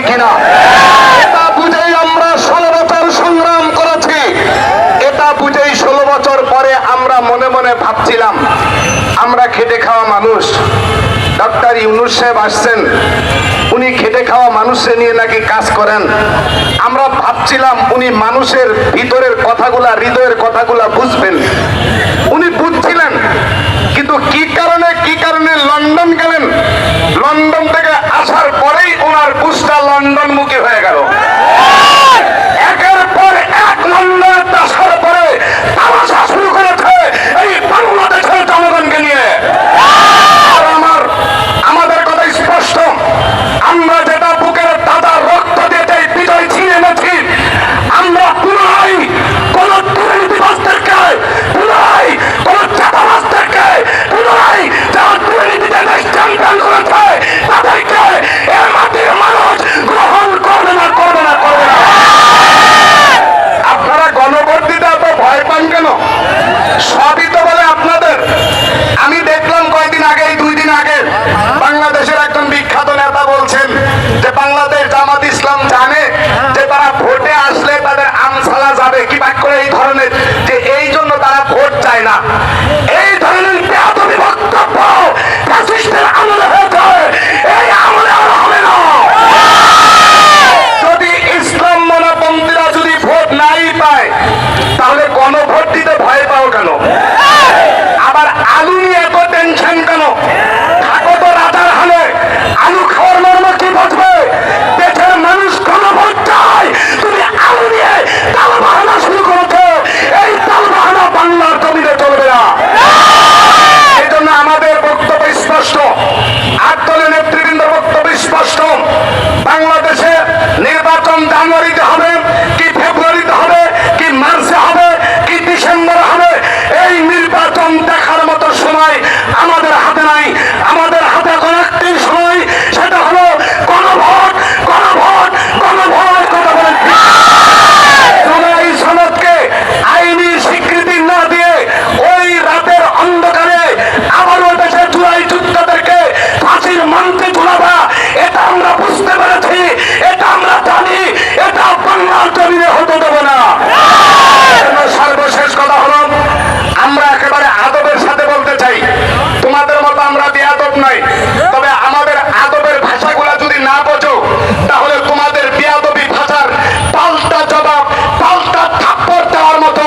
কিনা? এটা বুঝেই আমরা 16 বছর সংগ্রাম করেছি। এটা বুঝেই 16 বছর পরে আমরা মনে মনে ভাবছিলাম আমরা খেটে খাওয়া মানুষ। ডক্টর ইউনূস সাহেব আসছেন, উনি খেটে খাওয়া মানুষকে নিয়ে নাকি কাজ করেন। আমরা ভাবছিলাম উনি মানুষের ভিতরের কথাগুলা, হৃদয়ের কথাগুলা বুঝবেন। উনি বুঝছিলেন, কিন্তু কি কারণে লন্ডন গেলেন। লন্ডন থেকে আসার পরেই ওনার বুঝটা লন্ডনমুখী হয়ে গেল। একের পর এক লন্ডনে আসার পরে তামাশা শুরু করেছে এই বাংলাদেশের জনগণকে নিয়ে। আমাদের কথা স্পষ্ট, আমরা যেটা বুকের তাজা রক্ত দিয়ে বিজয় ছিনিয়ে এনেছি, আমরা পুনরায় কোন দুর্নীতিবাজদেরকে, পুনরায় কোন চাঁদাবাজদেরকে, পুনরায় যারা দুর্নীতিতে দেশ চ্যাম্পিয়ন করেছে তাদেরকে এ মাটির মানুষ গ্রহণ করবে না, করবে না, করবে না। আপনারা গণভোট দিতে এত ভয় পান কেন? সবই তো বলে আপনাদের। আমি দেখলাম কয়েকদিন আগে, 2 দিন আগে বাংলাদেশের একজন বিখ্যাত নেতা বলছেন যে বাংলাদেশ জামাত ইসলাম জানে যে তারা ভোটে আসলে তাদের আমসালা যাবে, কি বাক করে এই ধরনের, যে এই জন্য তারা ভোট চায় না। এই ধরনের বেয়াদবি বক্তব্য ফ্যাসিস্টের আমলে হয়েছে, এই আমলে আর হবে না। যদি ইসলাম মনোপন্থীরা যদি ভোট নাই পায় তাহলে গণভোট দিতে ভয় পাও কেন? আবার আলু নিয়ে এত টেনশন কেন? থাকো তো রাজার হালে, আলু খাওয়ার মর্ম কি বুঝবে? দেশের মানুষ গণভোট চায়, তুমি আলু নিয়ে তাল বাহানা শুরু করেছো। এই তাল বাহানা বাংলার জমিতে চলবে না। এই জন্য আমাদের বক্তব্য স্পষ্ট, 8 দলের নেতৃবৃন্দের বক্তব্য স্পষ্ট। বাংলাদেশে নির্বাচন জানুয়ারিতে হবে কি ফেব্রুয়ারিতে হবে কি মার্চে হবে কি ডিসেম্বরে হবে, এই নির্বাচন দেখার মতো সময় আমাদের হাতে নাই। আমাদের হাতে এখন একটি সময়, সেটা হলো গণভোট, গণভোট, গণভোট। কথা বলেন, জুলাই সনদকে আইনি স্বীকৃতি না দিয়ে ওই রাতের অন্ধকারে আবারও দেশের জুলাই যোদ্ধাদেরকে ফাঁসির মঞ্চে ঝুলাবা, এটা আমরা বুঝতে পেরেছি, এটা আমরা জানি, এটা বাংলার জমিনে হতে দেবো না। সর্বশেষ কথা হলো, আমরা একেবারে আদবের সাথে বলতে চাই, তোমাদের মতো আমরা বেয়াদব নই। তবে আমাদের আদবের ভাষাগুলা যদি না বোঝো তাহলে তোমাদের বেয়াদবি ভাষার পাল্টা জবাব, পাল্টা থাপ্পড় দেওয়ার মতো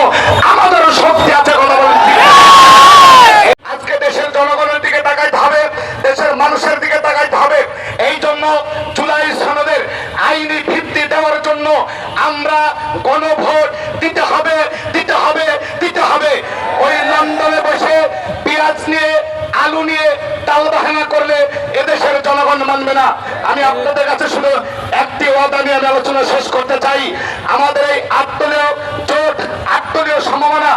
আমাদেরও শক্তি আছে। কথা বলেন, আজকে দেশের জনগণের দিকে তাকাইতে হবে, দেশের মানুষের দিকে তাকাইতে হবে। এই জন্য জুলাই সনদের আইনি ভিত্তি দেওয়ার জন্য আমরা গণভোট দিতে হবে, দিতে হবে, দিতে হবে। ওই লন্ডনে বসে পেঁয়াজ নিয়ে, আলু নিয়ে তাল বাহানা করলে এদেশের জনগণ মানবে না। আমি আপনাদের কাছে শুধু একটি ওয়াদা নিয়ে আমি আলোচনা শেষ করতে চাই। আমাদের এই 8 দলীয় জোট, 8 দলীয় সমমনা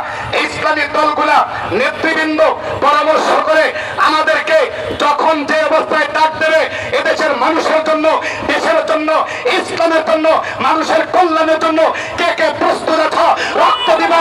ইসলামী দলগুলা নেতৃবৃন্দ পরামর্শ করে আমাদেরকে যখন যে অবস্থায় ডাক দেবে, এদেশের মানুষের জন্য, দেশের জন্য, ইসলামের জন্য, মানুষের কল্যাণের জন্য কে কে প্রস্তুত আছো, রক্ত দিব।